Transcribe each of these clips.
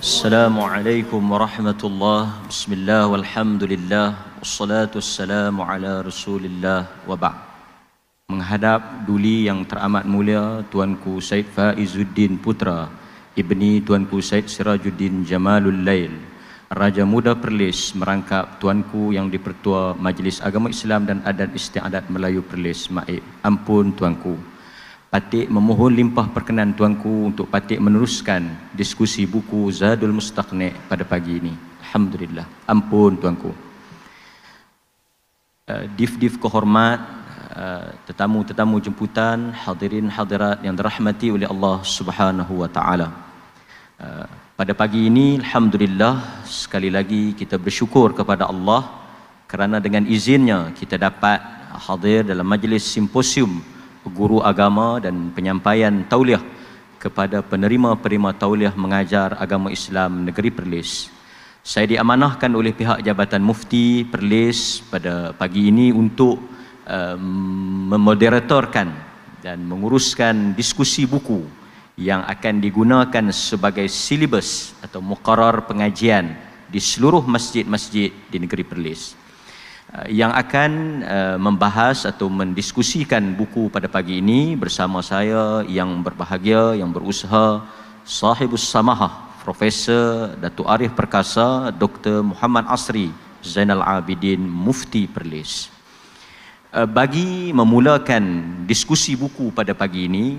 Assalamualaikum warahmatullahi. Bismillah walhamdulillah wassalatu wassalamu ala Rasulillah wa ba'd. Menghadap duli yang teramat mulia Tuanku Said Faizuddin Putra ibni Tuanku Said Sirajuddin Jamalul Lail, Raja Muda Perlis, merangkap Tuanku yang di-Pertua Majlis Agama Islam dan Adat Istiadat Melayu Perlis, Maib. Ampun Tuanku, Patik memohon limpah perkenan Tuanku untuk Patik meneruskan diskusi buku Zadul Mustaqni' pada pagi ini. Alhamdulillah. Ampun Tuanku. Dif-dif kehormat, tetamu-tetamu jemputan, hadirin hadirat yang dirahmati oleh Allah Subhanahu wa taala. Pada pagi ini alhamdulillah sekali lagi kita bersyukur kepada Allah kerana dengan izinnya kita dapat hadir dalam majlis simposium guru agama dan penyampaian tauliah kepada penerima-penerima tauliah mengajar agama Islam Negeri Perlis. Saya diamanahkan oleh pihak Jabatan Mufti Perlis pada pagi ini untuk memoderatorkan dan menguruskan diskusi buku yang akan digunakan sebagai silibus atau muqarrar pengajian di seluruh masjid-masjid di Negeri Perlis. Yang akan membahas atau mendiskusikan buku pada pagi ini bersama saya yang berbahagia, yang berusaha, sahibus samahah, Profesor Datuk Arif Perkasa, Dr. Muhammad Asri Zainal Abidin, Mufti Perlis. Bagi memulakan diskusi buku pada pagi ini,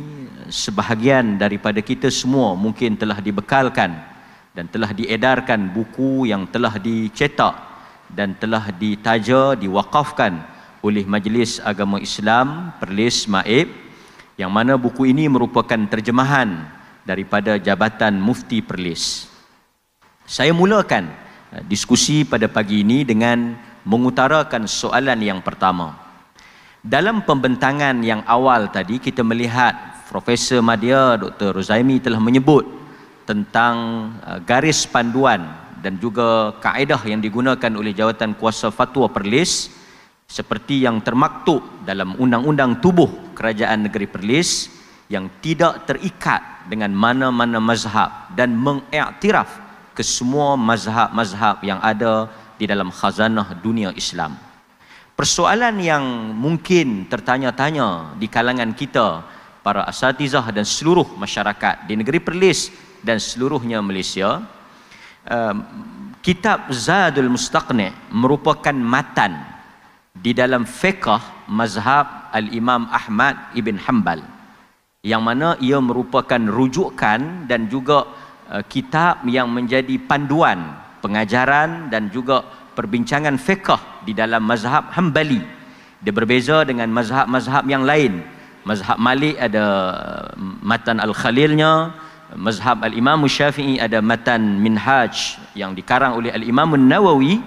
sebahagian daripada kita semua mungkin telah dibekalkan dan telah diedarkan buku yang telah dicetak dan telah ditaja, diwakafkan oleh Majlis Agama Islam Perlis Maib, yang mana buku ini merupakan terjemahan daripada Jabatan Mufti Perlis. Saya mulakan diskusi pada pagi ini dengan mengutarakan soalan yang pertama. Dalam pembentangan yang awal tadi kita melihat Profesor Madya Dr. Rozaimi telah menyebut tentang garis panduan dan juga kaedah yang digunakan oleh Jawatan Kuasa Fatwa Perlis seperti yang termaktub dalam Undang-Undang Tubuh Kerajaan Negeri Perlis, yang tidak terikat dengan mana-mana mazhab dan mengiktiraf ke semua mazhab-mazhab yang ada di dalam khazanah dunia Islam. Persoalan yang mungkin tertanya-tanya di kalangan kita, para asatizah dan seluruh masyarakat di Negeri Perlis dan seluruhnya Malaysia, kitab Zadul Mustaqni' merupakan matan di dalam fiqh mazhab Al-Imam Ahmad Ibn Hanbal, yang mana ia merupakan rujukan dan juga kitab yang menjadi panduan pengajaran dan juga perbincangan fiqh di dalam mazhab Hanbali. Dia berbeza dengan mazhab-mazhab yang lain. Mazhab Malik ada matan Al-Khalilnya, mazhab Al-Imam Syafi'i ada matan Minhaj yang dikarang oleh Al-Imam Nawawi.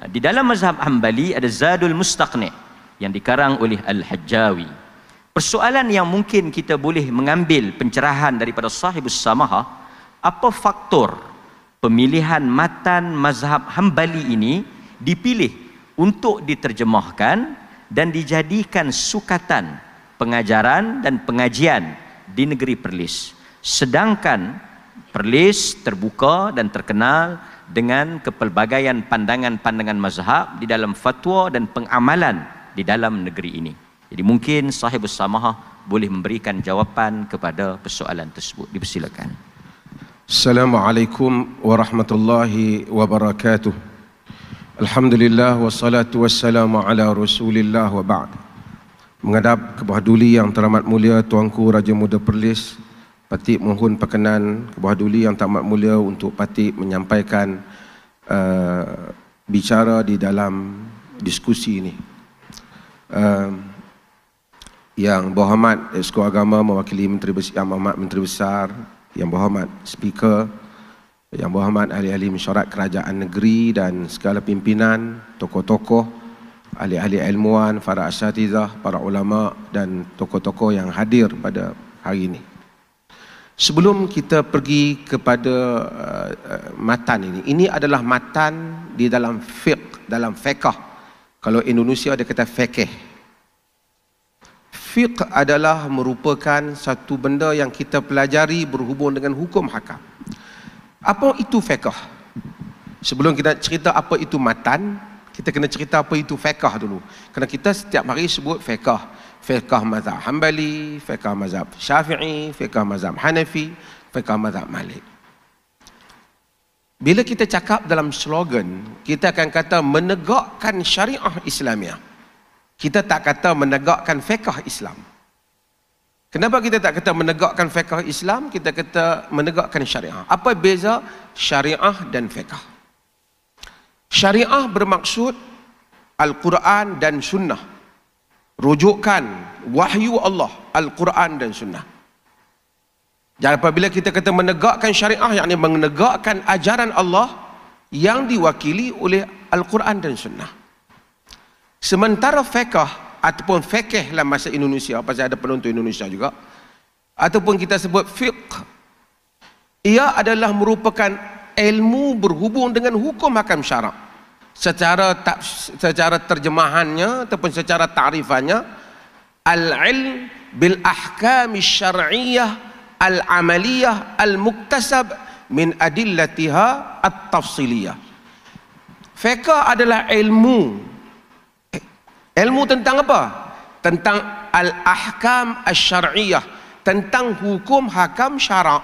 Di dalam mazhab Hanbali ada Zadul Mustaqni' yang dikarang oleh Al-Hajjawi. Persoalan yang mungkin kita boleh mengambil pencerahan daripada sahibus samahah, apa faktor pemilihan matan mazhab Hanbali ini dipilih untuk diterjemahkan dan dijadikan sukatan pengajaran dan pengajian di Negeri Perlis, sedangkan Perlis terbuka dan terkenal dengan kepelbagaian pandangan-pandangan mazhab di dalam fatwa dan pengamalan di dalam negeri ini. Jadi mungkin sahibus samahah boleh memberikan jawapan kepada persoalan tersebut. Dipersilakan. Assalamualaikum warahmatullahi wabarakatuh. Alhamdulillah wassalatu wassalamu ala Rasulillah wa ba'd. Menghadap ke bawah duli yang teramat mulia Tuanku Raja Muda Perlis, Patik mohon perkenan ke bawah duli yang teramat mulia untuk Patik menyampaikan bicara di dalam diskusi ini. Yang berhormat Exco Agama mewakili Yang Berhormat Menteri Besar, Yang Berhormat Speaker, Yang Berhormat ahli-ahli mesyuarat kerajaan negeri dan segala pimpinan, tokoh-tokoh, ahli-ahli ilmuwan, para asatizah, para ulama dan tokoh-tokoh yang hadir pada hari ini. Sebelum kita pergi kepada matan ini adalah matan di dalam fiqh, dalam fiqh. Kalau Indonesia dia kata fiqh. Fiqh adalah merupakan satu benda yang kita pelajari berhubung dengan hukum hakam. Apa itu fiqh? Sebelum kita cerita apa itu matan, kita kena cerita apa itu fiqh dulu. Kerana kita setiap hari sebut fiqh. Fiqh mazhab Hanbali, fiqh mazhab Syafi'i, fiqh mazhab Hanafi, fiqh mazhab Malik. Bila kita cakap dalam slogan, kita akan kata menegakkan syariah Islamiah. Kita tak kata menegakkan fiqh Islam. Kenapa kita tak kata menegakkan fiqh Islam? Kita kata menegakkan syariah. Apa beza syariah dan fiqh? Syariah bermaksud Al-Quran dan Sunnah. Rujukan wahyu Allah, Al-Quran dan Sunnah. Dan apabila kita kata menegakkan syariah, yakni menegakkan ajaran Allah yang diwakili oleh Al-Quran dan Sunnah. Sementara fiqh ataupun fiqh dalam bahasa Indonesia, pasal ada penonton Indonesia juga, ataupun kita sebut fiqh, ia adalah merupakan ilmu berhubung dengan hukum hakam syarak. Secara terjemahannya ataupun secara ta'rifannya, al-ilm bil ahkam syar'iyyah al-amaliyah al-muktasab min adillatiha at-tafsiliyah. Fiqh adalah ilmu tentang apa? Tentang al-ahkam asy-syar'iyyah, tentang hukum hakam syarak.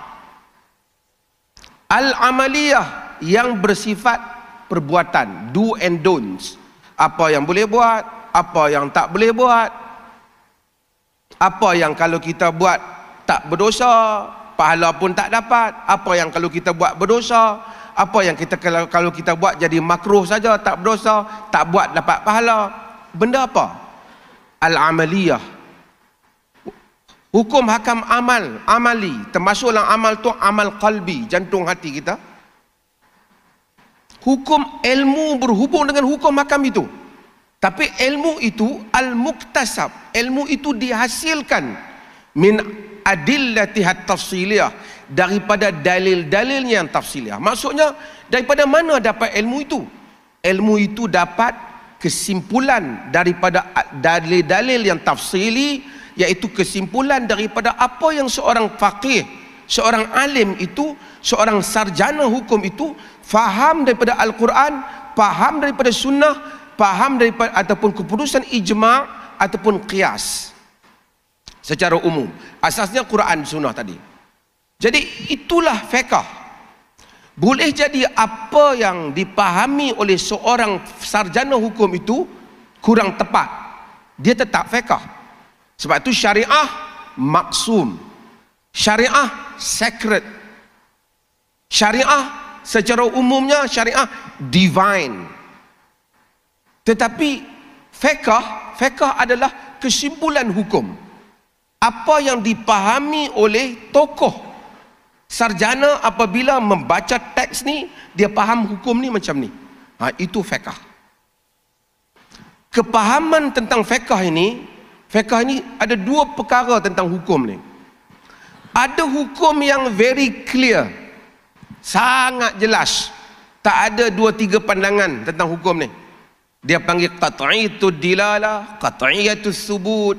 Al-amaliyah yang bersifat perbuatan, do and don'ts. Apa yang boleh buat, apa yang tak boleh buat. Apa yang kalau kita buat tak berdosa, pahala pun tak dapat. Apa yang kalau kita buat berdosa, apa yang kita kalau kita buat jadi makruh saja, tak berdosa, tak buat dapat pahala. Benda apa? Al-amaliyah. Hukum hakam amal, amali, termasuklah amal tu amal qalbi, jantung hati kita. Hukum ilmu berhubung dengan hukum hakam itu. Tapi ilmu itu al-muktasab, ilmu itu dihasilkan min adillatihat tafsiliyah, daripada dalil-dalilnya yang tafsiliyah. Maksudnya daripada mana dapat ilmu itu? Ilmu itu dapat kesimpulan daripada dalil-dalil yang tafsili, iaitu kesimpulan daripada apa yang seorang faqih, seorang alim itu, seorang sarjana hukum itu faham daripada Al-Quran, faham daripada sunnah, faham daripada ataupun keputusan ijma' ataupun qiyas. Secara umum, asasnya Quran sunnah tadi. Jadi itulah fiqh. Boleh jadi apa yang dipahami oleh seorang sarjana hukum itu kurang tepat, dia tetap fiqh. Sebab itu syariah maksum, syariah sacred, syariah secara umumnya syariah divine. Tetapi fiqh adalah kesimpulan hukum. Apa yang dipahami oleh tokoh sarjana apabila membaca teks ni, dia faham hukum ni macam ni. Itu fiqh. Kepahaman tentang fiqh ini ada dua perkara tentang hukum ni. Ada hukum yang very clear, sangat jelas, tak ada dua tiga pandangan tentang hukum ni. Dia panggil qat'iyatud dilalah, qat'iyatus subut.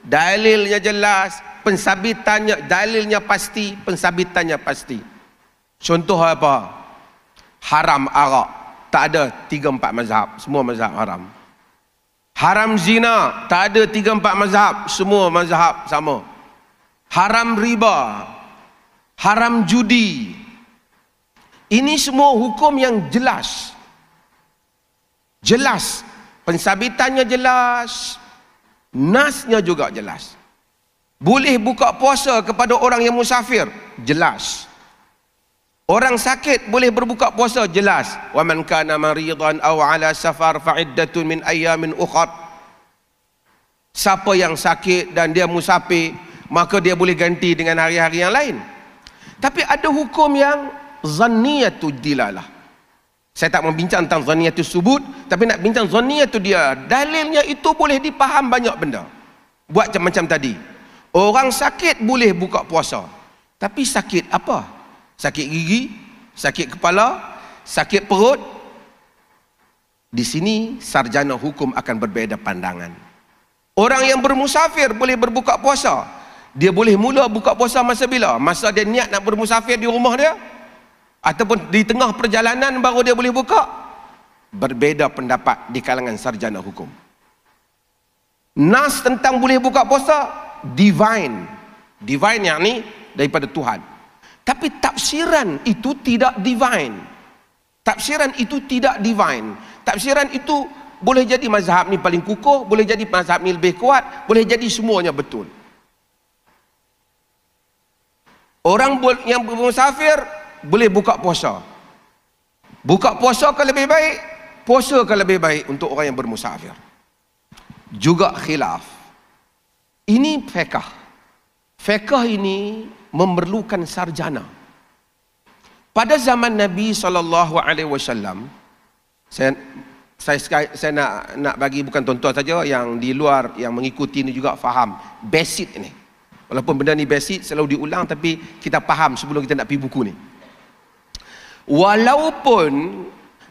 Dalilnya jelas, pensabitannya, dalilnya pasti, pensabitannya pasti. Contoh apa? Haram arak, tak ada 3-4 mazhab, semua mazhab haram. Haram zina, tak ada 3-4 mazhab, semua mazhab sama. Haram riba, haram judi, ini semua hukum yang jelas. Jelas, pensabitannya jelas, nasnya juga jelas. Boleh buka puasa kepada orang yang musafir, jelas. Orang sakit boleh berbuka puasa, jelas. Wa man kana maridan aw ala safar fa iddatun min ayyamin ukhra. Siapa yang sakit dan dia musafir, maka dia boleh ganti dengan hari-hari yang lain. Tapi ada hukum yang zanniyatud dilalah. Saya tak membincang tentang zanniyatus subut, tapi nak bincang zanniyatud dia. Dalilnya itu boleh dipaham banyak benda. Buat macam tadi. Orang sakit boleh buka puasa. Tapi sakit apa? Sakit gigi, sakit kepala, sakit perut. Di sini sarjana hukum akan berbeza pandangan. Orang yang bermusafir boleh berbuka puasa. Dia boleh mula buka puasa masa bila? Masa dia niat nak bermusafir di rumah dia, ataupun di tengah perjalanan baru dia boleh buka, berbeza pendapat di kalangan sarjana hukum. Nas tentang boleh buka puasa divine yang ni daripada Tuhan, tapi tafsiran itu tidak divine. Tafsiran itu boleh jadi mazhab ni paling kukuh, boleh jadi mazhab ni lebih kuat, boleh jadi semuanya betul. Orang yang bermusafir boleh buka puasa. Buka puasa ke lebih baik, puasa ke lebih baik untuk orang yang bermusafir. Juga khilaf. Ini fiqh. Fiqh ini memerlukan sarjana. Pada zaman Nabi SAW, saya nak bagi bukan tuan-tuan saja, yang di luar yang mengikuti ini juga faham basic ini. Walaupun benda ni basic selalu diulang, tapi kita faham sebelum kita nak pergi buku ni. Walaupun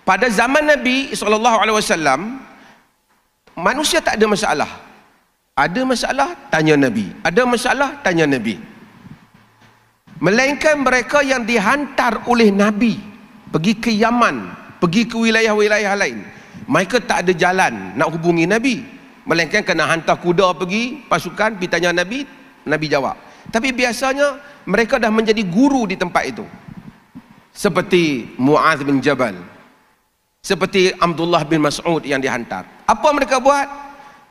pada zaman Nabi SAW, manusia tak ada masalah. Ada masalah, tanya Nabi. Ada masalah, tanya Nabi. Melainkan mereka yang dihantar oleh Nabi pergi ke Yaman, pergi ke wilayah-wilayah lain, mereka tak ada jalan nak hubungi Nabi, melainkan kena hantar kuda pergi, pasukan pergi tanya Nabi, Nabi jawab. Tapi biasanya mereka dah menjadi guru di tempat itu, seperti Mu'adz bin Jabal, seperti Abdullah bin Mas'ud yang dihantar. Apa mereka buat?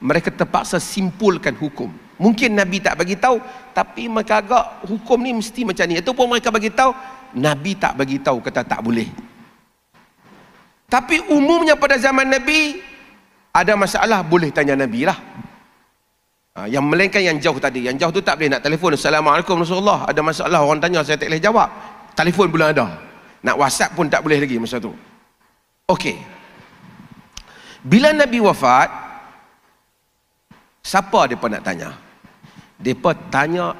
Mereka terpaksa simpulkan hukum. Mungkin Nabi tak bagi tahu, tapi mereka agak hukum ni mesti macam ni. Ataupun mereka bagi tahu, Nabi tak bagi tahu, kata tak boleh. Tapi umumnya pada zaman Nabi, ada masalah boleh tanya Nabi lah. Yang melainkan yang jauh tadi, yang jauh tu tak boleh nak telefon, Assalamualaikum Rasulullah, ada masalah orang tanya saya tak boleh jawab. Telefon pula ada. Nak WhatsApp pun tak boleh lagi masa tu. Okey. Bila Nabi wafat, siapa mereka nak tanya? Mereka tanya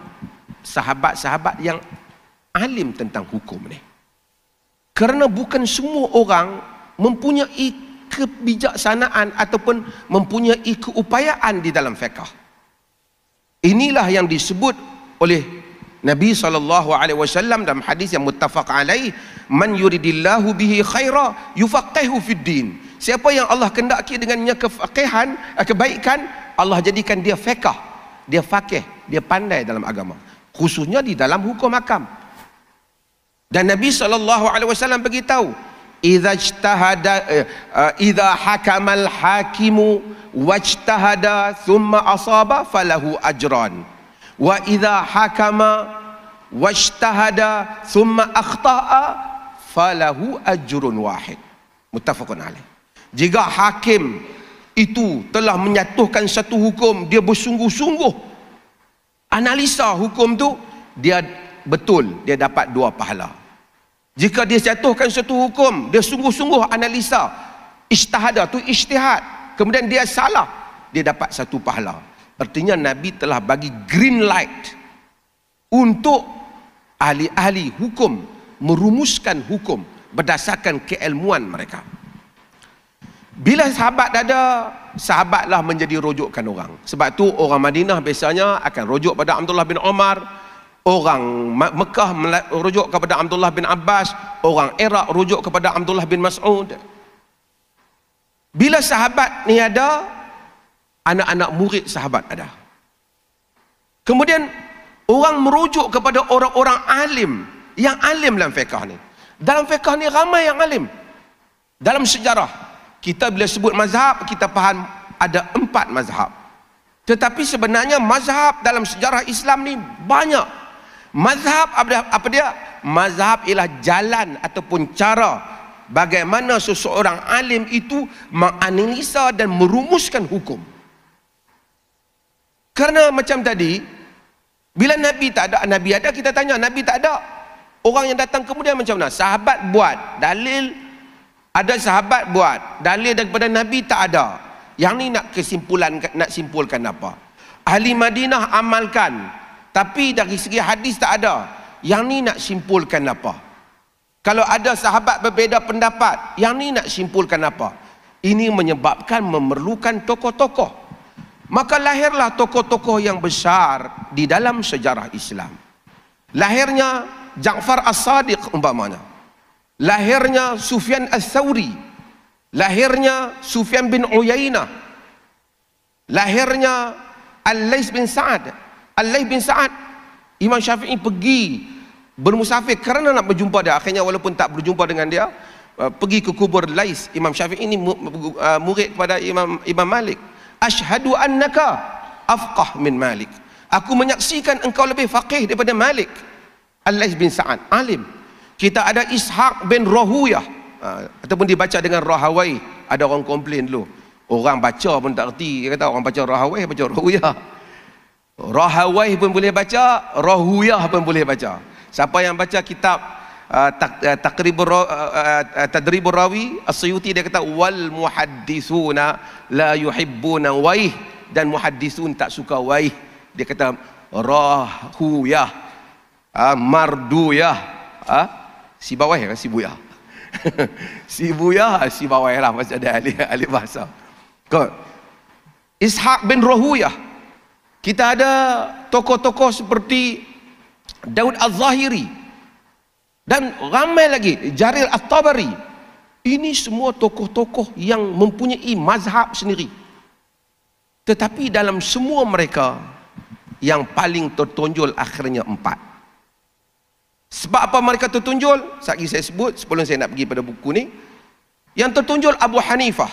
sahabat-sahabat yang alim tentang hukum ni. Kerana bukan semua orang mempunyai kebijaksanaan ataupun mempunyai keupayaan di dalam fiqh. Inilah yang disebut oleh Nabi SAW dalam hadis yang muttafaq alaih, man yuridillahu bihi khaira yufaqihu fid din. Siapa yang Allah kendaki dengannya kefaqihan, kebaikan, Allah jadikan dia fiqh, dia faqih, dia pandai dalam agama, khususnya di dalam hukum hakam. Dan Nabi SAW beritahu, idza hakamal hakimu wajtahada thumma asaba falahu ajran, wa idza hakama wajtahada thumma akhta'a falahu ajrun wahid. Muttafaqun alaih. Jika hakim itu telah menyatuhkan satu hukum, dia bersungguh-sungguh analisa hukum tu, dia betul, dia dapat 2 pahala. Jika dia jatuhkan satu hukum, dia sungguh-sungguh analisa, ijtihada tu ijtihad, kemudian dia salah, dia dapat 1 pahala. Artinya Nabi telah bagi green light untuk ahli-ahli hukum merumuskan hukum berdasarkan keilmuan mereka. Bila sahabat ada, sahabatlah menjadi rujukan orang. Sebab tu orang Madinah biasanya akan rujuk pada Abdullah bin Umar, orang Mekah rujuk kepada Abdullah bin Abbas, orang Iraq rujuk kepada Abdullah bin Mas'ud. Bila sahabat ni ada, anak-anak murid sahabat ada. Kemudian orang merujuk kepada orang-orang alim, yang alim dalam fiqh ni. Dalam fiqh ni ramai yang alim. Dalam sejarah, kita bila sebut mazhab, kita faham ada 4 mazhab. Tetapi sebenarnya mazhab dalam sejarah Islam ni banyak. Mazhab apa dia? Mazhab ialah jalan ataupun cara bagaimana seseorang alim itu menganalisa dan merumuskan hukum. Kerana macam tadi, bila Nabi tak ada, Nabi ada, kita tanya, Nabi tak ada, orang yang datang kemudian macam mana? Sahabat buat dalil, ada sahabat buat dalil daripada Nabi, tak ada. Yang ni nak simpulkan apa? Ahli Madinah amalkan, tapi dari segi hadis tak ada. Yang ni nak simpulkan apa? Kalau ada sahabat berbeza pendapat, yang ni nak simpulkan apa? Ini menyebabkan memerlukan tokoh-tokoh. Maka lahirlah tokoh-tokoh yang besar di dalam sejarah Islam. Lahirnya Ja'far As-Sadiq umpamanya. lahirnya Sufyan Ats-Tsauri, lahirnya Sufyan bin Uyainah, lahirnya Al-Laits bin Sa'ad. Al-Laits bin Sa'ad, Imam Syafi'i pergi bermusafir kerana nak berjumpa dia. Akhirnya walaupun tak berjumpa dengan dia, pergi ke kubur Laits. Imam Syafi'i ini murid kepada Imam Malik. Asyhadu annaka afqah min Malik. Aku menyaksikan engkau lebih faqih daripada Malik. Al-Laits bin Sa'ad, alim. Kita ada Ishaq bin Rahuyah, ataupun dibaca dengan Rahawai. Ada orang komplain dulu, orang baca pun tak erti. Dia kata orang baca Rahawai, baca Rahuyah. Rahawai pun boleh baca, Rahuyah pun boleh baca. Siapa yang baca kitab Tadribur Rawi As-Suyuti, dia kata wal muhaddisuna la yuhibbuna waih, dan muhaddisun tak suka waih. Dia kata Rahuyah, Marduyah, si bawah kan, si buyah. Si buyah, si bawah lah, macam ada ahli bahasa. Ishaq bin Rahuyah. Kita ada tokoh-tokoh seperti Daud Az-Zahiri dan ramai lagi, Jarir At-Tabari. Ini semua tokoh-tokoh yang mempunyai mazhab sendiri. Tetapi dalam semua mereka, yang paling tertonjol akhirnya 4. Sebab apa mereka tertonjol? Sekali saya sebut sebelum saya nak pergi pada buku ni. Yang tertonjol Abu Hanifah.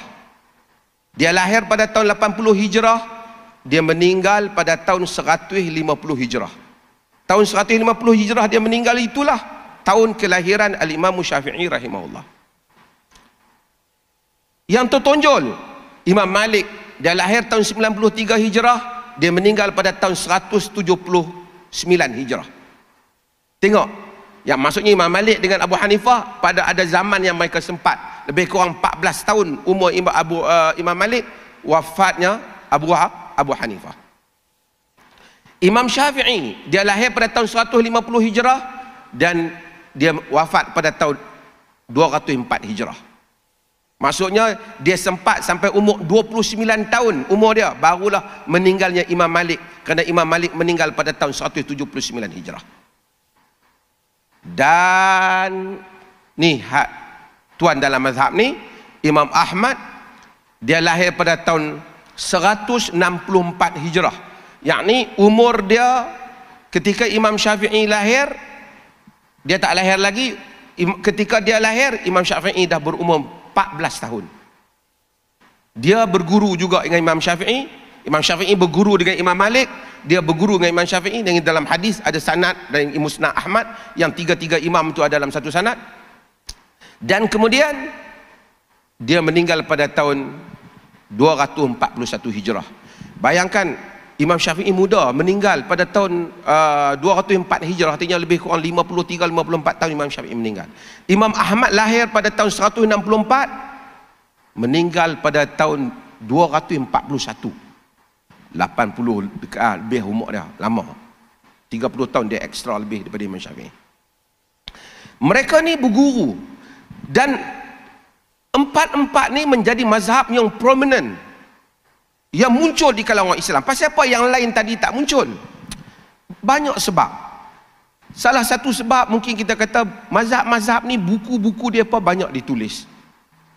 Dia lahir pada tahun 80 Hijrah, dia meninggal pada tahun 150 Hijrah. Tahun 150 Hijrah dia meninggal, itulah tahun kelahiran Al-Imam Syafi'i rahimahullah. Yang tertonjol Imam Malik, dia lahir tahun 93 Hijrah, dia meninggal pada tahun 179 Hijrah. Tengok, yang maksudnya Imam Malik dengan Abu Hanifah pada ada zaman yang mereka sempat, lebih kurang 14 tahun umur Imam Malik, wafatnya Abu Hanifah. Imam Syafi'i, dia lahir pada tahun 150 Hijrah dan dia wafat pada tahun 204 Hijrah. Maksudnya dia sempat sampai umur 29 tahun umur dia, barulah meninggalnya Imam Malik, kerana Imam Malik meninggal pada tahun 179 Hijrah. Dan ni tuan dalam mazhab ni, Imam Ahmad, dia lahir pada tahun 164 Hijrah. Yakni umur dia ketika Imam Syafi'i lahir, dia tak lahir lagi. Ketika dia lahir, Imam Syafi'i dah berumur 14 tahun. Dia berguru juga dengan Imam Syafi'i. Imam Syafi'i berguru dengan Imam Malik. Dia berguru dengan Imam Syafi'i. Dan dalam hadis ada sanad dan Musnad Ahmad yang tiga-tiga imam itu ada dalam satu sanad. Dan kemudian dia meninggal pada tahun 241 Hijrah. Bayangkan, Imam Syafi'i muda, meninggal pada tahun 204 Hijrah, artinya lebih kurang 53-54 tahun Imam Syafi'i meninggal. Imam Ahmad lahir pada tahun 164, meninggal pada tahun 241. 80 lebih umur dia, lama. 30 tahun dia ekstra lebih daripada Imam Syafi'i. Mereka ni berguru, dan empat-empat ni menjadi mazhab yang prominent, yang muncul di kalangan Islam. Pasal apa yang lain tadi tak muncul? Banyak sebab. Salah satu sebab mungkin kita kata mazhab-mazhab ni buku-buku depa banyak ditulis.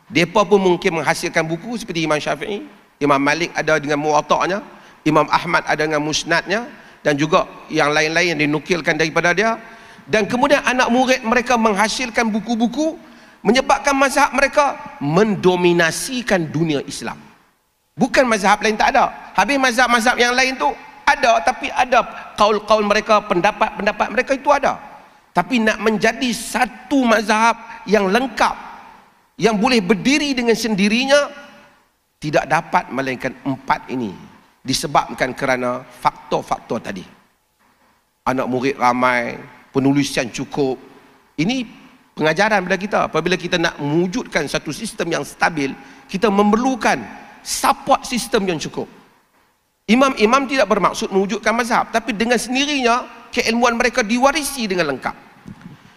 Depa pun mungkin menghasilkan buku seperti Imam Syafi'i, Imam Malik ada dengan Muwatta'nya, Imam Ahmad ada dengan Musnadnya, dan juga yang lain-lain yang dinukilkan daripada dia. Dan kemudian anak murid mereka menghasilkan buku-buku, menyebabkan mazhab mereka mendominasikan dunia Islam. Bukan mazhab lain tak ada. Habis mazhab-mazhab yang lain tu ada, tapi ada kaul-kaul mereka, pendapat-pendapat mereka itu ada. Tapi nak menjadi satu mazhab yang lengkap, yang boleh berdiri dengan sendirinya, tidak dapat melainkan 4 ini. Disebabkan kerana faktor-faktor tadi. Anak murid ramai, penulisan cukup. Ini pengajaran pada kita. Apabila kita nak mewujudkan satu sistem yang stabil, kita memerlukan support sistem yang cukup. Imam-imam tidak bermaksud mewujudkan mazhab, tapi dengan sendirinya keilmuan mereka diwarisi dengan lengkap.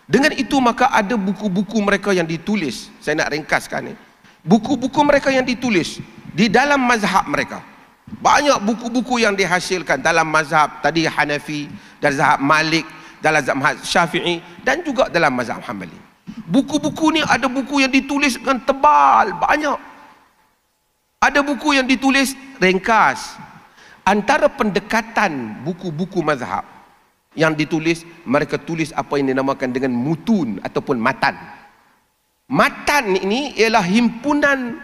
Dengan itu maka ada buku-buku mereka yang ditulis. Saya nak ringkaskan ni. Buku-buku mereka yang ditulis di dalam mazhab mereka. Banyak buku-buku yang dihasilkan dalam mazhab tadi Hanafi, dalam mazhab Malik, dalam mazhab Syafi'i, dan juga dalam mazhab Hanbali. Buku-buku ni ada buku yang ditulis dengan tebal, banyak. Ada buku yang ditulis ringkas. Antara pendekatan buku-buku mazhab yang ditulis, mereka tulis apa yang dinamakan dengan mutun ataupun matan. Matan ini ialah himpunan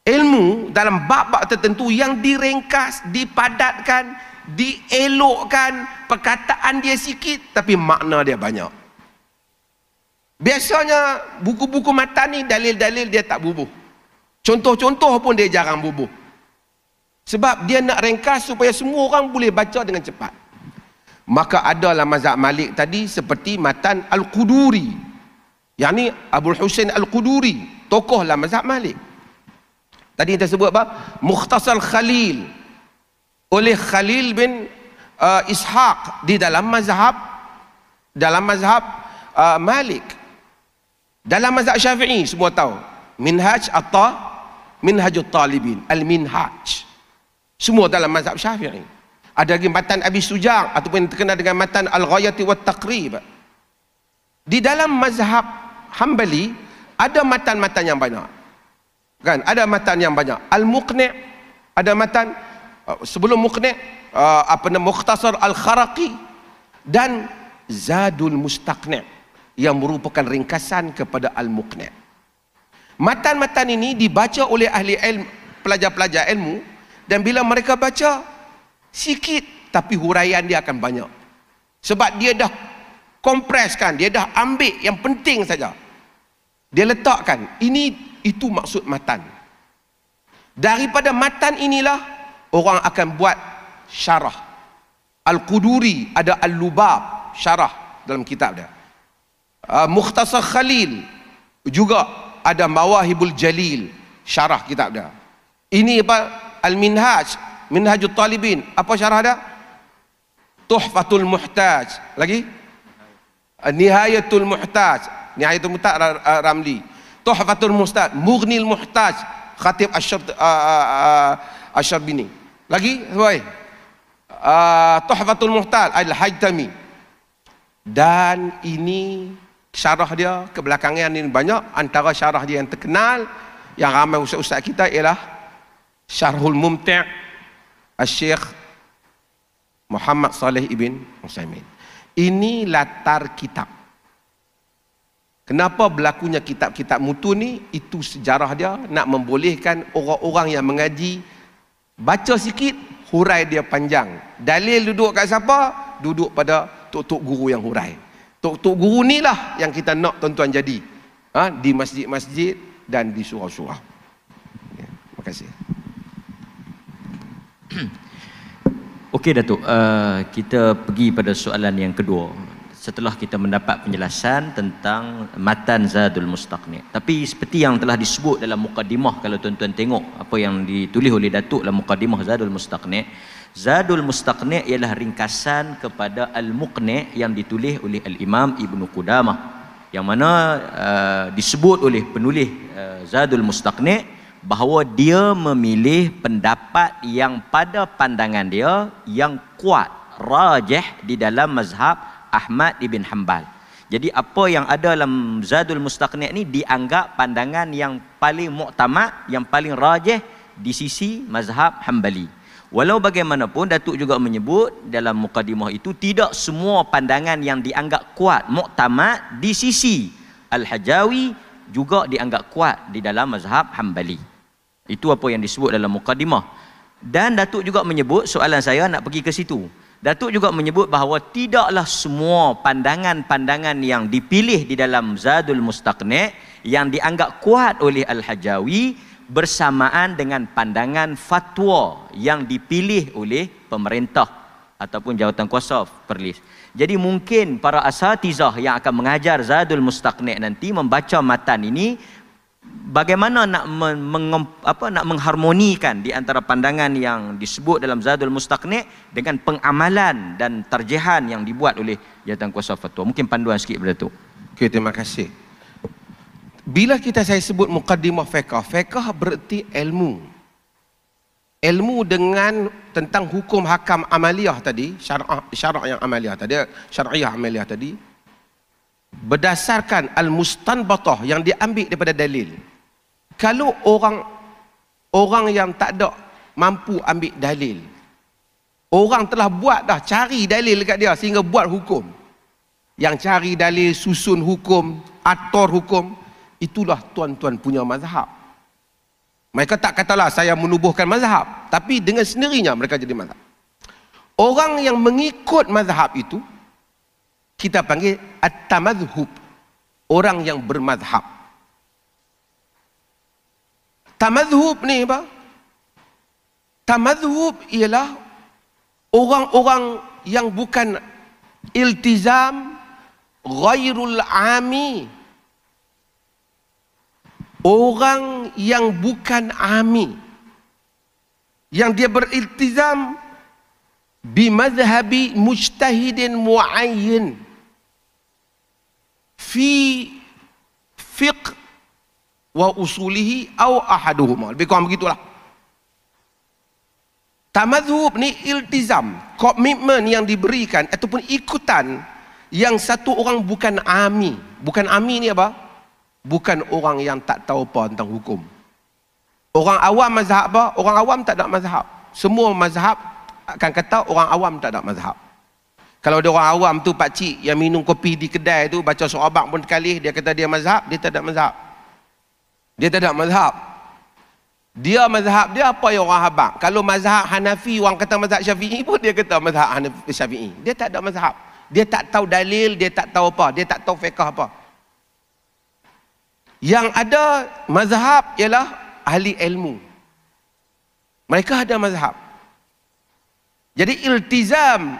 ilmu dalam bab-bab tertentu yang diringkas, dipadatkan, dielokkan, perkataan dia sikit tapi makna dia banyak. Biasanya buku-buku matan ni dalil-dalil dia tak bubuh. Contoh-contoh pun dia jarang bubuh. Sebab dia nak ringkas supaya semua orang boleh baca dengan cepat. Maka adalah mazhab Malik tadi seperti matan Al-Quduri. Yang ni Abul Husain Al-Quduri, tokohlah mazhab Malik. Tadi kita sebut apa? Mukhtasar Khalil oleh Khalil bin Ishaq di dalam mazhab Malik. Dalam mazhab Syafi'i semua tahu Minhajut Talibin, Al-Minhaj. Semua dalam mazhab Syafi'i. Ada lagi matan Abi Suja' ataupun terkenal dengan matan Al-Ghayati wa Taqrib. Di dalam mazhab Hambali ada matan-matan yang banyak. Kan? Ada matan yang banyak. Al-Muqni', ada matan sebelum Muqni', Mukhtasar Al-Kharaqi dan Zadul Mustaqni' yang merupakan ringkasan kepada Al-Muqni'. Matan-matan ini dibaca oleh ahli ilmu, pelajar-pelajar ilmu, dan bila mereka baca sikit tapi huraian dia akan banyak. Sebab dia dah kompreskan, dia dah ambil yang penting saja. Dia letakkan, itu maksud matan. Daripada matan inilah orang akan buat syarah. Al-Quduri ada Al-Lubab, syarah dalam kitab dia. Mukhtasar Khalil juga ada Mawahibul Jalil, syarah kitab dia. Ini apa? Al-Minhaj, Minhajut Talibin, apa syarah dia? Tuhfatul Muhtaj. Lagi? Nihayatul Muhtaj, Nihayatul Muhtaj Ramli. Tuhfatul Muhtaj, Mughnil Muhtaj, Khatib Asy-Syarbini. Lagi? Tuhfatul Muhtaj Al-Haytami. Dan ini syarah dia kebelakangan ini banyak. Antara syarah dia yang terkenal yang ramai ustaz-ustaz kita ialah Syarhul Mumti' Al-Syekh Muhammad Saleh Ibn Utsaimin. Ini latar kitab. Kenapa berlakunya kitab-kitab mutu ni? Itu sejarah dia nak membolehkan orang-orang yang mengaji baca sikit, hurai dia panjang. Dalil duduk kat siapa? Duduk pada tok-tok guru yang hurai. Tok-tok guru ni lah yang kita nak tuan-tuan jadi di masjid-masjid dan di surau-surau. Ya, terima kasih. Okey Datuk, kita pergi pada soalan yang kedua. Setelah kita mendapat penjelasan tentang matan Zadul Mustaqni'. Tapi seperti yang telah disebut dalam mukadimah, kalau tuan-tuan tengok apa yang ditulis oleh Datuk dalam mukadimah Zadul Mustaqni', Zadul Mustaqni' ialah ringkasan kepada Al-Muqni' yang ditulis oleh Al-Imam Ibn Qudamah, yang mana disebut oleh penulis Zadul Mustaqni' bahawa dia memilih pendapat yang pada pandangan dia yang kuat, rajih di dalam mazhab Ahmad ibn Hanbal. Jadi apa yang ada dalam Zadul Mustaqni' ni dianggap pandangan yang paling muktamad, yang paling rajih di sisi mazhab Hanbali. Walau bagaimanapun Datuk juga menyebut dalam mukadimah itu tidak semua pandangan yang dianggap kuat, muktamad di sisi Al-Hajawi juga dianggap kuat di dalam mazhab Hanbali. Itu apa yang disebut dalam mukadimah. Dan Datuk juga menyebut, soalan saya nak pergi ke situ. Datuk juga menyebut bahawa tidaklah semua pandangan-pandangan yang dipilih di dalam Zadul Mustaqni' yang dianggap kuat oleh Al-Hajawi bersamaan dengan pandangan fatwa yang dipilih oleh pemerintah ataupun jawatan kuasa Perlis. Jadi mungkin para asatizah yang akan mengajar Zadul Mustaqni' nanti membaca matan ini, bagaimana nak mengharmonikan di antara pandangan yang disebut dalam Zadul Mustaqni' dengan pengamalan dan tarjihan yang dibuat oleh jawatan kuasa fatwa. Mungkin panduan sikit kepada Datuk. Okey, terima kasih. Bila saya sebut muqaddimah fiqh, fiqh bererti ilmu. Ilmu dengan tentang hukum hakam amaliyah tadi, syarak yang amaliyah tadi, syar'iyah amaliyah tadi. berdasarkan al-mustanbatah yang diambil daripada dalil. Kalau orang yang tak ada mampu ambil dalil, orang telah buat dah, cari dalil dekat dia sehingga buat hukum. Yang cari dalil, susun hukum, atur hukum, itulah tuan-tuan punya mazhab. Mereka tak katalah saya menubuhkan mazhab, tapi dengan sendirinya mereka jadi mazhab. Orang yang mengikut mazhab itu kita panggil at-tamadhhub, orang yang bermazhab. Tamadhhub ni apa? Tamadhhub ialah orang-orang yang bukan iltizam ghairul ami. Orang yang bukan ami, yang dia beriltizam bimadhhabi mujtahidin muayyin fi fiqh wa usulihi au ahaduhuma. Lebih kurang begitulah. Tamadhub ni iltizam, komitmen yang diberikan ataupun ikutan yang satu orang bukan ami. Bukan ami ni apa? Bukan orang yang tak tahu apa tentang hukum. Orang awam mazhab apa? Orang awam tak ada mazhab. Semua mazhab akan kata orang awam tak ada mazhab. Kalau ada orang awam tu pakcik yang minum kopi di kedai tu, baca surah abang pun sekali, dia kata dia mazhab, dia tak ada mazhab. Dia tak ada mazhab. Dia mazhab dia apa yang orang habaq. Kalau mazhab Hanafi, orang kata mazhab Syafi'i pun dia kata mazhab Hanafi Syafi'i. Dia tak ada mazhab. Dia tak tahu dalil, dia tak tahu apa, dia tak tahu fiqh apa. Yang ada mazhab ialah ahli ilmu. Mereka ada mazhab. Jadi iltizam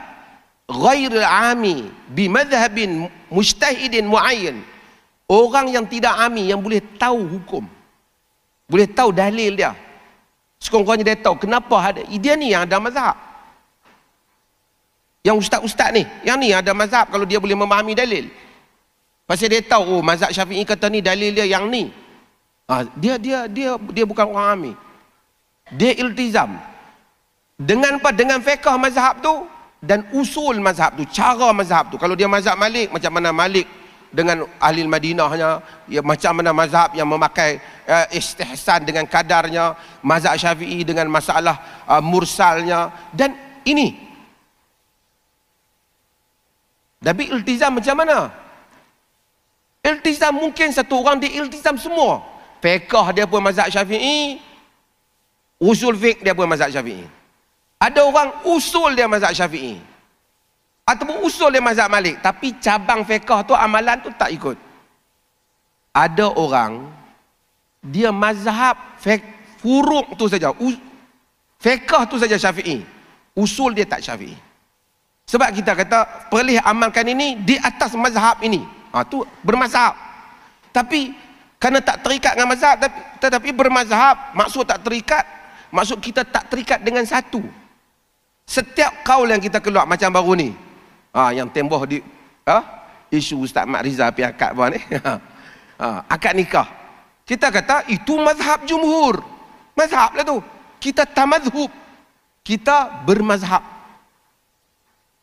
ghair ami bi madhhabin mujtahidin muayyan. Orang yang tidak ami, yang boleh tahu hukum, boleh tahu dalil dia, sekurang-kurangnya dia tahu kenapa ada, dia ni yang ada mazhab. Yang ustaz-ustaz ni, yang ni ada mazhab kalau dia boleh memahami dalil. Pasal dia tahu, oh mazhab Syafi'i kata ni dalil dia yang ni. Dia bukan orang ami. Dia iltizam. Dengan apa? Dengan fiqh mazhab tu dan usul mazhab tu, cara mazhab tu. Kalau dia mazhab Malik, macam mana Malik dengan ahli Madinahnya, ya, macam mana mazhab yang memakai istihsan dengan kadarnya, mazhab Syafi'i dengan masalah mursalnya, dan ini. Tapi iltizam macam mana? Iltizam mungkin satu orang dia iltizam semua. Fiqh dia pun mazhab Syafi'i, usul fiqh dia pun mazhab Syafi'i. Ada orang usul dia mazhab Syafi'i, ataupun usul dia mazhab Malik, tapi cabang fiqh tu, amalan tu tak ikut. Ada orang dia mazhab furuk tu saja, fiqh tu saja Syafi'i, usul dia tak Syafi'i. Sebab kita kata perlih amalkan ini di atas mazhab ini, tu bermazhab. Tapi kerana tak terikat dengan mazhab, tetapi bermazhab, maksud tak terikat, maksud kita tak terikat dengan satu. Setiap kaul yang kita keluar macam baru ni, yang tempoh di isu Ustaz Mat Rizal pi akad bawah ni, akad nikah, kita kata itu mazhab jumhur, mazhab lah tu. Kita tamadhub, kita bermazhab,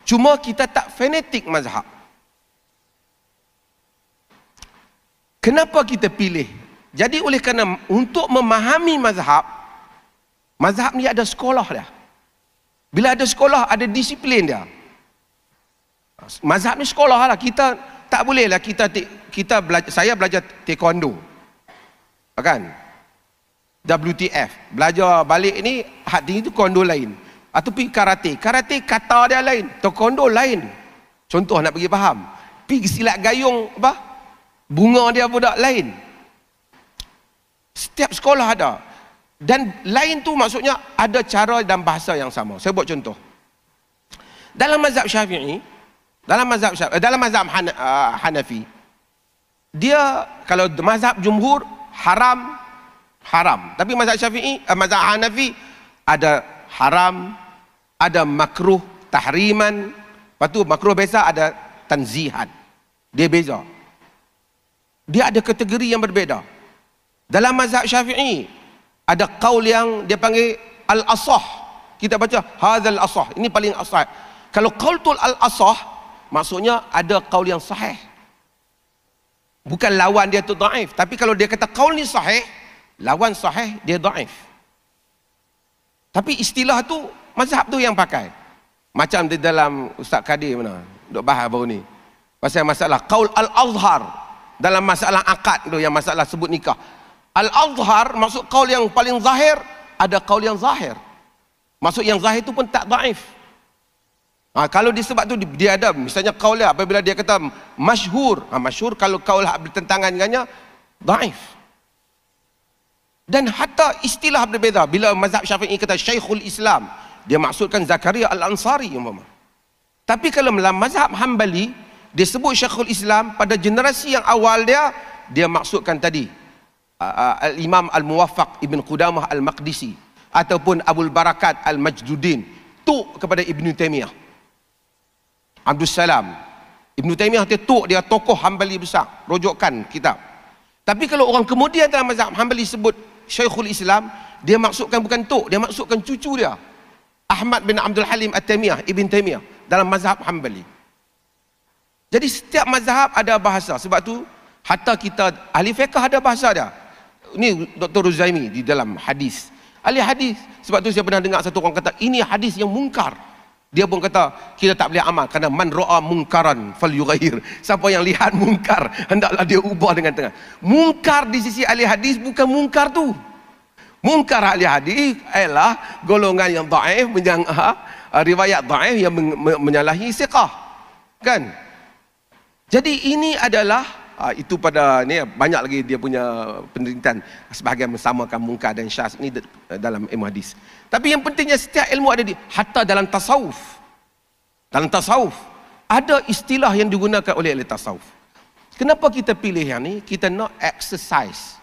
cuma kita tak fanatik mazhab. Kenapa kita pilih? Jadi oleh kerana untuk memahami mazhab, mazhab ni ada sekolah dia. Bila ada sekolah, ada disiplin dia. Mazhab ni sekolah lah. Kita tak boleh lah kita belajar. Saya belajar taekwondo, kan? WTF, belajar balik ni hak tinggi tu taekwondo lain. Ataupun karate kata dia lain, taekwondo lain. Contoh nak bagi faham, pergi silat gayung apa, bunga dia budak lain. Setiap sekolah ada. Dan lain tu maksudnya ada cara dan bahasa yang sama. Saya buat contoh. Dalam mazhab Syafi'i, dalam mazhab Hanafi, dia kalau mazhab jumhur haram. Tapi mazhab Syafi'i, mazhab Hanafi ada haram, ada makruh tahriman, lepas tu makruh biasa, ada tanzihan. Dia beza. Dia ada kategori yang berbeza. Dalam mazhab Syafi'i ada qaul yang dia panggil al-asah. Kita baca hadzal asah, ini paling asah. Kalau qaul tul al-asah, maksudnya ada qaul yang sahih. Bukan lawan dia tu dhaif, tapi kalau dia kata qaul ni sahih, lawan sahih dia dhaif. Tapi istilah tu mazhab tu yang pakai. Macam di dalam Ustaz Kadir mana duk bahas baru ni pasal masalah qaul al-azhar dalam masalah akad tu, yang masalah sebut nikah. Al-azhar maksud qaul yang paling zahir, ada qaul yang zahir. Maksud yang zahir tu pun tak dhaif. Kalau disebab tu dia ada misalnya qaul dia apabila dia kata masyhur, masyhur kalau qaul bertentangan dengannya dhaif. Dan hatta istilah berbeza. Bila mazhab Syafi'i kata Syekhul Islam, dia maksudkan Zakaria Al-Ansari umpama. Tapi kalau dalam mazhab Hambali dia sebut Syekhul Islam pada generasi yang awal dia maksudkan tadi Al-Imam Al-Muwaffaq Ibn Qudamah Al-Maqdisi ataupun Abul Barakat Al-Majduddin, tu kepada Ibn Taymiyah. Abdul Salam Ibn Taymiyah dia tokoh Hambali besar, rujukan kitab. Tapi kalau orang kemudian dalam mazhab Hambali sebut Syekhul Islam, dia maksudkan bukan tu, dia maksudkan cucu dia, Ahmad bin Abdul Halim At-Taymiyah, Ibn Taymiyah dalam mazhab Hambali. Jadi setiap mazhab ada bahasa. Sebab tu hatta kita ahli fiqh ada bahasa dia. Ini Dr. Ruzaimi di dalam hadis, ahli hadis. Sebab tu saya pernah dengar satu orang kata ini hadis yang mungkar. Dia pun kata kita tak boleh amal kerana man ra'a munkaran falyughayyir. Siapa yang lihat mungkar hendaklah dia ubah dengan tangan. Mungkar di sisi ahli hadis bukan mungkar tu. Mungkar ahli hadis ialah golongan yang dhaif, riwayat dhaif yang menyalahi siqah. Kan? Jadi ini adalah itu pada ni banyak lagi dia punya penelitian sebahagian mensamakan mungkar dan syaz ini dalam ilmu hadis. Tapi yang pentingnya setiap ilmu ada hatta dalam tasawuf. Dalam tasawuf ada istilah yang digunakan oleh ahli tasawuf. Kenapa kita pilih yang ni? Kita nak exercise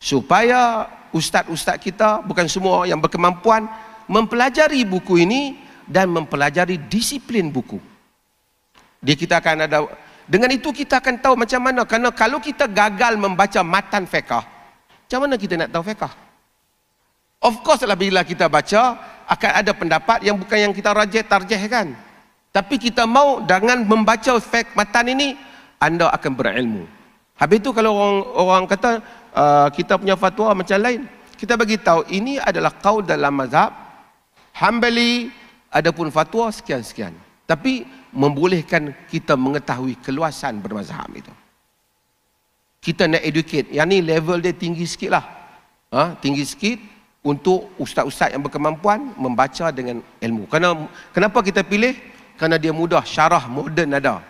supaya ustaz-ustaz kita, bukan semua yang berkemampuan, mempelajari buku ini dan mempelajari disiplin buku. Kita akan ada, dengan itu kita akan tahu macam mana. Kerana kalau kita gagal membaca matan fiqh, macam mana kita nak tahu fiqh? Of course lah bila kita baca akan ada pendapat yang bukan yang kita tarjihkan. Tapi kita mau dengan membaca fiqh matan ini anda akan berilmu. Habis itu kalau orang kata kita punya fatwa macam lain, kita bagi tahu ini adalah qaul dalam mazhab Hambali, adapun fatwa sekian-sekian. Tapi membolehkan kita mengetahui keluasan bermazhab itu. Kita nak educate, yang ni level dia tinggi sikit lah. Tinggi sikit untuk ustaz-ustaz yang berkemampuan membaca dengan ilmu. Kenapa kita pilih? Kerana dia mudah, syarah moden ada.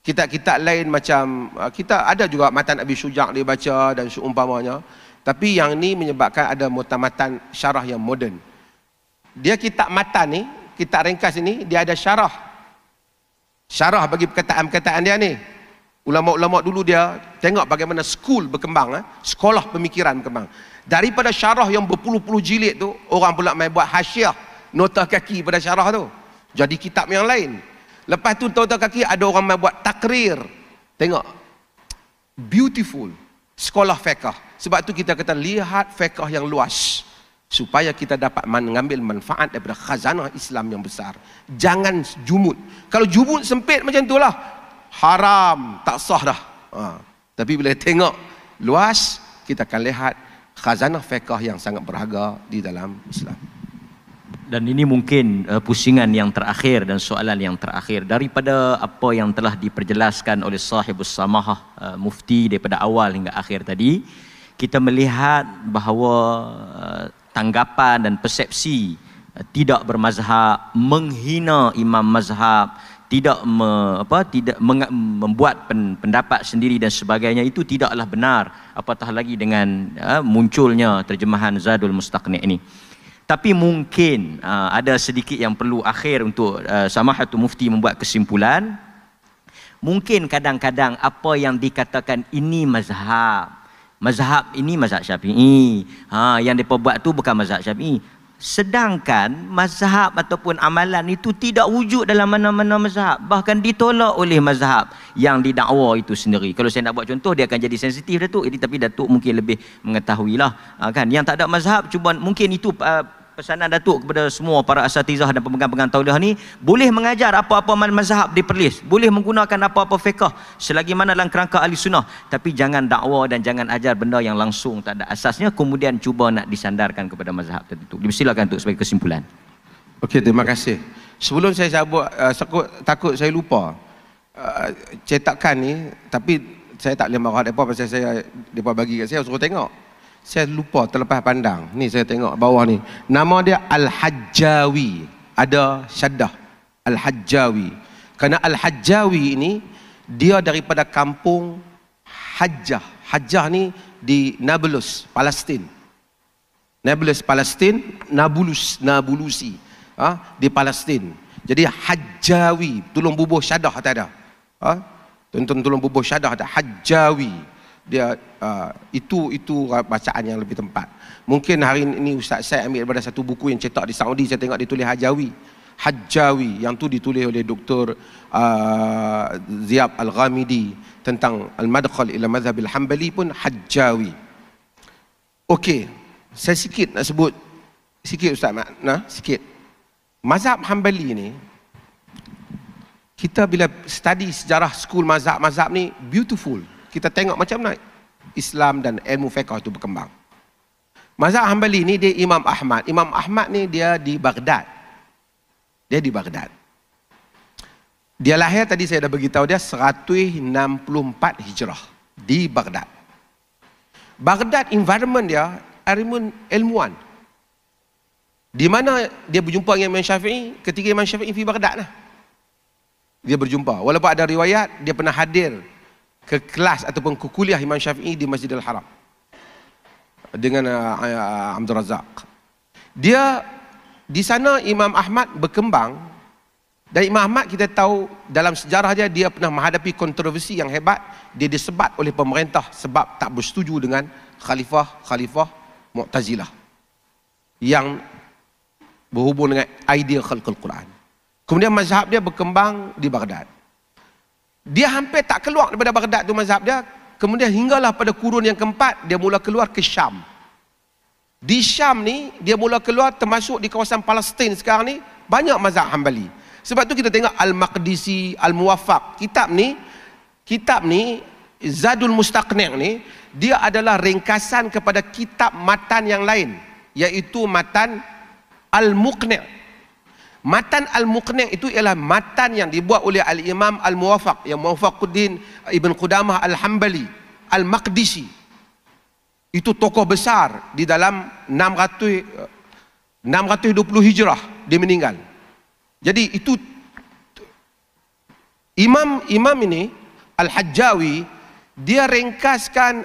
Kitab-kitab lain macam, kita ada juga matan Abi Syuja' dia baca dan seumpamanya. Tapi yang ni menyebabkan ada matan syarah yang moden. Dia kitab matan ni, kitab ringkas ini, dia ada syarah. Syarah bagi perkataan-perkataan dia ni. Ulama-ulama dulu dia tengok bagaimana school berkembang, sekolah pemikiran berkembang. Daripada syarah yang berpuluh-puluh jilid tu, orang pula main buat hasyiah, nota kaki pada syarah tu. Jadi kitab yang lain. Lepas tu nota kaki ada orang main buat takrir. Tengok. Beautiful. Sekolah fiqh. Sebab tu kita kata lihat fiqh yang luas. Supaya kita dapat mengambil manfaat daripada khazanah Islam yang besar. Jangan jumud. Kalau jumud sempit macam itulah, haram, tak sah dah. Tapi bila tengok luas, kita akan lihat khazanah fiqh yang sangat berharga di dalam Islam. Dan ini mungkin pusingan yang terakhir dan soalan yang terakhir daripada apa yang telah diperjelaskan oleh sahibus samahah mufti daripada awal hingga akhir tadi. Kita melihat bahawa tanggapan dan persepsi tidak bermazhab, menghina imam mazhab, tidak membuat pendapat sendiri dan sebagainya, itu tidaklah benar, apatah lagi dengan munculnya terjemahan Zadul Mustaqni' ini. Tapi mungkin ada sedikit yang perlu akhir untuk Samahatul Mufti membuat kesimpulan. Mungkin kadang-kadang apa yang dikatakan ini mazhab ini mazhab Syafi'i, yang mereka buat tu bukan mazhab Syafi'i. Sedangkan mazhab ataupun amalan itu tidak wujud dalam mana-mana mazhab, bahkan ditolak oleh mazhab yang didakwa itu sendiri. Kalau saya nak buat contoh, dia akan jadi sensitif Datuk. Tapi Datuk mungkin lebih mengetahui lah, kan. Yang tak ada mazhab, cuba mungkin itu pesanan Datuk kepada semua para asatizah dan pemegang-pemegang tauliah ni, boleh mengajar apa-apa mazhab di Perlis, boleh menggunakan apa-apa fiqh selagi mana dalam kerangka ahli sunnah, tapi jangan dakwa dan jangan ajar benda yang langsung tak ada asasnya kemudian cuba nak disandarkan kepada mazhab tertentu. Dipersilakan untuk sebagai kesimpulan. Okey, terima kasih. Sebelum saya sebut, takut saya lupa cetakan ni, tapi saya tak boleh marah mereka pasal mereka bagi kat saya, suruh tengok. Saya lupa terlepas pandang. Ni saya tengok bawah ni. Nama dia Al-Hajjawi. Ada syaddah. Al-Hajjawi. Kerana Al-Hajjawi ini, dia daripada kampung Hajjah. Hajjah ni di Nablus, Palestin. Nablus, Palestin. Nabulusi. Di Palestin. Jadi Hajjawi. Tolong bubuh syaddah tak ada. Tuan-tuan tolong bubuh syaddah ada. Hajjawi. Dia itu bacaan yang lebih tepat. Mungkin hari ini Ustaz saya ambil daripada satu buku yang cetak di Saudi, saya tengok ditulis Hajjawi yang tu ditulis oleh Dr. Ziab Al-Ghamidi tentang Al-Madkhal ila Madhhab Al-Hanbali pun Hajjawi. Okey, saya sikit nak sebut sikit Ustaz sikit. Mazhab Hanbali ni, kita bila study sejarah skul mazhab ni beautiful. Kita tengok macam mana Islam dan ilmu fiqh itu berkembang. Mazhab Hanbali ni dia Imam Ahmad. Imam Ahmad ni dia di Baghdad. Dia lahir tadi saya dah beritahu dia 164 Hijrah di Baghdad. Baghdad environment dia ilmuwan. Di mana dia berjumpa dengan Imam Syafi'i ketika Imam Syafi'i di Baghdad lah. Dia berjumpa. Walaupun ada riwayat dia pernah hadir ke kelas ataupun ke kuliah Imam Syafi'i di Masjidil Haram dengan Abdul Razak. Dia di sana Imam Ahmad berkembang, dan Imam Ahmad kita tahu dalam sejarah dia pernah menghadapi kontroversi yang hebat. Dia disebat oleh pemerintah sebab tak bersetuju dengan khalifah Mu'tazilah yang berhubung dengan idea khalqul Quran. Kemudian mazhab dia berkembang di Baghdad. Dia hampir tak keluar daripada Baghdad tu mazhab dia. Kemudian hinggalah pada kurun yang keempat, dia mula keluar ke Syam. Di Syam ni, dia mula keluar termasuk di kawasan Palestin sekarang ni, banyak mazhab Hanbali. Sebab tu kita tengok Al-Maqdisi, Al-Muwaffaq. Kitab ni, Zadul Mustaqni' ni, dia adalah ringkasan kepada kitab matan yang lain, iaitu matan Al-Muqni'. Matan Al-Muqni' itu ialah matan yang dibuat oleh Al-Imam Al-Muwaffaq, yang Muwaffaquddin Ibn Qudamah Al-Hambali Al-Maqdisi. Itu tokoh besar di dalam 620 Hijrah dia meninggal. Jadi itu imam ini Al-Hajjawi, dia ringkaskan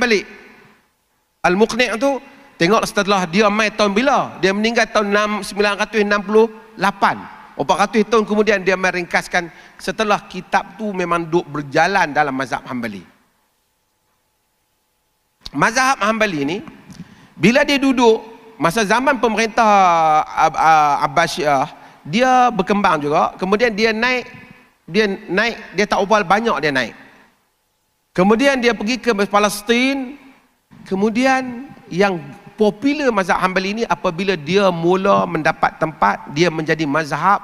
balik Al-Muqni' itu. Tengok setelah dia mai tahun bila? Dia meninggal tahun 968. 400 tahun kemudian dia meringkaskan setelah kitab tu memang duk berjalan dalam mazhab Hanbali. Mazhab Hanbali ni bila dia duduk masa zaman pemerintah Abbasiyah, dia berkembang juga. Kemudian dia naik, dia tak ubah banyak dia naik. Kemudian dia pergi ke Palestin. Kemudian yang popular mazhab Hanbali ini apabila dia mula mendapat tempat, dia menjadi mazhab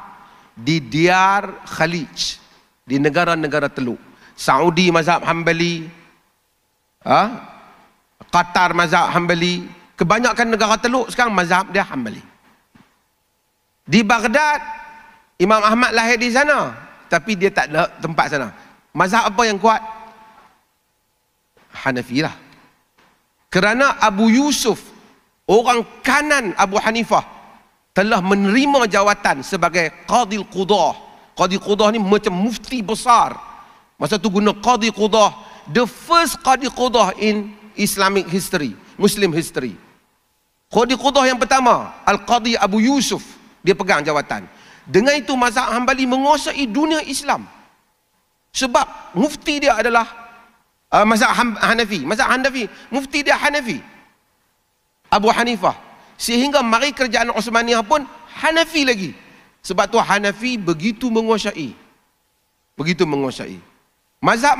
di Diyar Khalij, di negara-negara Teluk. Saudi mazhab Hanbali, Qatar mazhab Hanbali, kebanyakan negara Teluk sekarang mazhab dia Hanbali. Di Baghdad, Imam Ahmad lahir di sana, tapi dia tak ada tempat sana. Mazhab apa yang kuat? Hanafi lah. Kerana Abu Yusuf, orang kanan Abu Hanifah, telah menerima jawatan sebagai Qadhi Qudah. Qadhi Qudah ni macam mufti besar. Masa tu guna Qadhi Qudah, the first Qadhi Qudah in Islamic history, Muslim history. Qadhi Qudah yang pertama, Al-Qadhi Abu Yusuf, dia pegang jawatan. Dengan itu mazhab Hanbali menguasai dunia Islam. Sebab mufti dia adalah mazhab Hanafi. Mazhab Hanafi, mufti dia Hanafi, Abu Hanifah. Sehingga mari kerajaan Osmaniyah pun Hanafi lagi. Sebab tu Hanafi begitu menguasai. Mazhab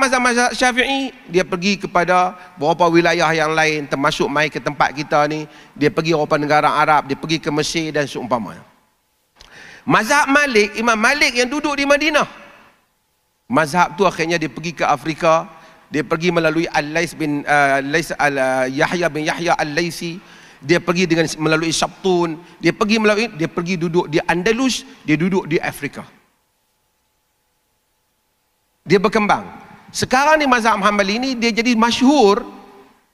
Syafi'i, dia pergi kepada beberapa wilayah yang lain, termasuk mai ke tempat kita ni, dia pergi beberapa negara Arab, dia pergi ke Mesir dan seumpamanya. Mazhab Malik, Imam Malik yang duduk di Madinah, mazhab tu akhirnya dia pergi ke Afrika, dia pergi melalui Yahya bin Yahya Al-Laisi, dia pergi melalui Sabtun, dia pergi duduk di Andalus, dia duduk di Afrika. Dia berkembang. Sekarang ni mazhab Hambali ini dia jadi masyhur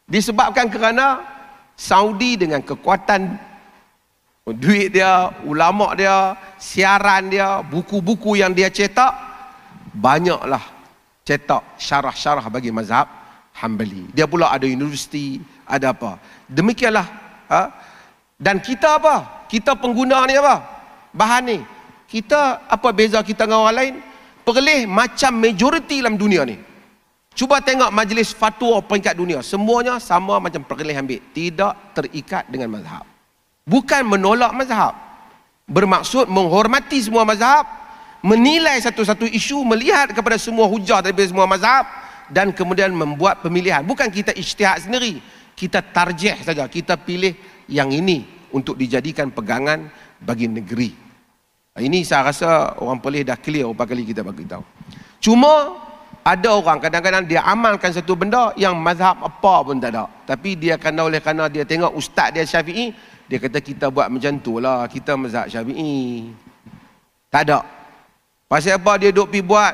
disebabkan kerana Saudi dengan kekuatan duit dia, ulama dia, siaran dia, buku-buku yang dia cetak, banyaklah cetak syarah-syarah bagi mazhab Hambali. Dia pula ada universiti, ada apa. Demikianlah. Dan kita apa? Kita pengguna ni apa? Bahan ni. Kita apa beza kita dengan orang lain? Perleh macam majoriti dalam dunia ni. Cuba tengok majlis fatwa peringkat dunia. Semuanya sama macam perleh ambil. Tidak terikat dengan mazhab. Bukan menolak mazhab. Bermaksud menghormati semua mazhab. Menilai satu-satu isu. Melihat kepada semua hujah daripada semua mazhab. Dan kemudian membuat pemilihan. Bukan kita ijtihad sendiri. Kita tarjih saja. Kita pilih yang ini untuk dijadikan pegangan bagi negeri. Ini saya rasa orang Perlis dah clear berapa kali kita bagi tahu. Cuma ada orang kadang-kadang dia amalkan satu benda yang mazhab apa pun tak ada. Tapi dia kerana dia tengok ustaz dia Syafi'i, dia kata kita buat macam tu lah, kita mazhab Syafi'i. Tak ada. Pasal apa dia duk pergi buat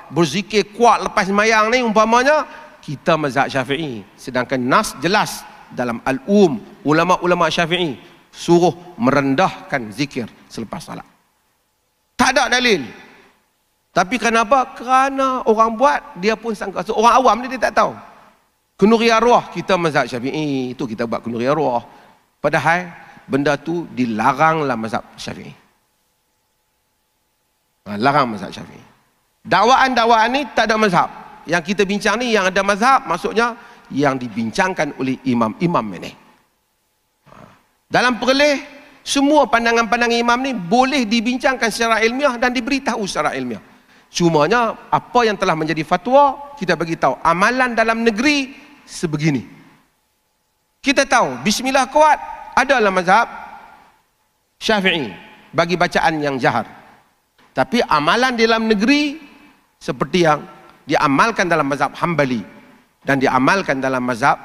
berzikir kuat lepas sembahyang ni umpamanya, kita mazhab Syafi'i. Sedangkan nas jelas dalam ulama-ulama Syafi'i suruh merendahkan zikir selepas salat. Tak ada dalil. Tapi kenapa? Kerana orang buat, dia pun sangka. So, orang awam ni dia tak tahu. Kunuri arwah, kita mazhab Syafi'i, itu kita buat kunuri arwah. Padahal benda tu dilarang dalam mazhab Syafi'i. Larang mazhab Syafi'i. Dakwaan-dakwaan ni tak ada mazhab. Yang kita bincang ni yang ada mazhab, maksudnya yang dibincangkan oleh imam-imam ini. Dalam Perlis, semua pandangan-pandangan imam ni boleh dibincangkan secara ilmiah dan diberitahu secara ilmiah. Cumanya apa yang telah menjadi fatwa, kita bagi tahu amalan dalam negeri sebegini. Kita tahu bismillah kuat ada dalam mazhab Syafi'i bagi bacaan yang jahar. Tapi amalan dalam negeri seperti yang diamalkan dalam mazhab Hambali dan diamalkan dalam mazhab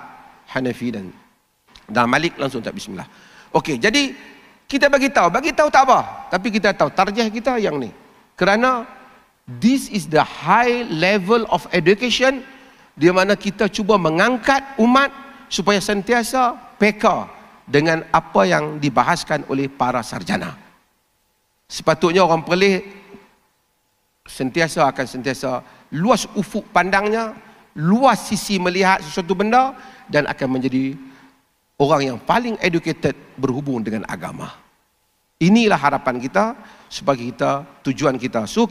Hanafi dan dalam Malik langsung tak bismillah. Okey, jadi kita bagi tahu tak apa, tapi kita tahu tarjih kita yang ni. Kerana this is the high level of education di mana kita cuba mengangkat umat supaya sentiasa peka dengan apa yang dibahaskan oleh para sarjana. Sepatutnya orang Perlis sentiasa luas ufuk pandangnya, luas sisi melihat sesuatu benda dan akan menjadi orang yang paling educated berhubung dengan agama. Inilah harapan kita sebagai tujuan kita. So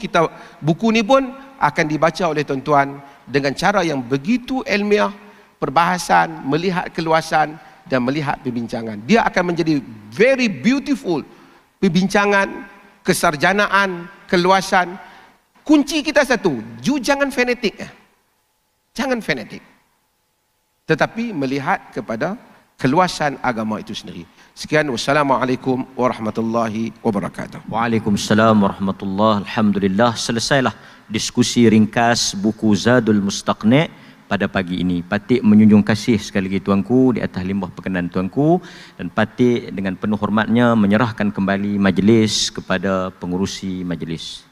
buku ni pun akan dibaca oleh tuan-tuan dengan cara yang begitu ilmiah, perbahasan, melihat keluasan dan melihat perbincangan. Dia akan menjadi very beautiful perbincangan, kesarjanaan, keluasan. Kunci kita satu, jangan fanatik. Jangan fanatik. Tetapi melihat kepada keluasan agama itu sendiri. Sekian, wassalamualaikum warahmatullahi wabarakatuh. Waalaikumsalam warahmatullahi. Alhamdulillah, selesailah diskusi ringkas buku Zadul Mustaqni' pada pagi ini. Patik menjunjung kasih sekali lagi tuanku di atas limbah perkenan tuanku, dan Patik dengan penuh hormatnya menyerahkan kembali majlis kepada pengurusi majlis.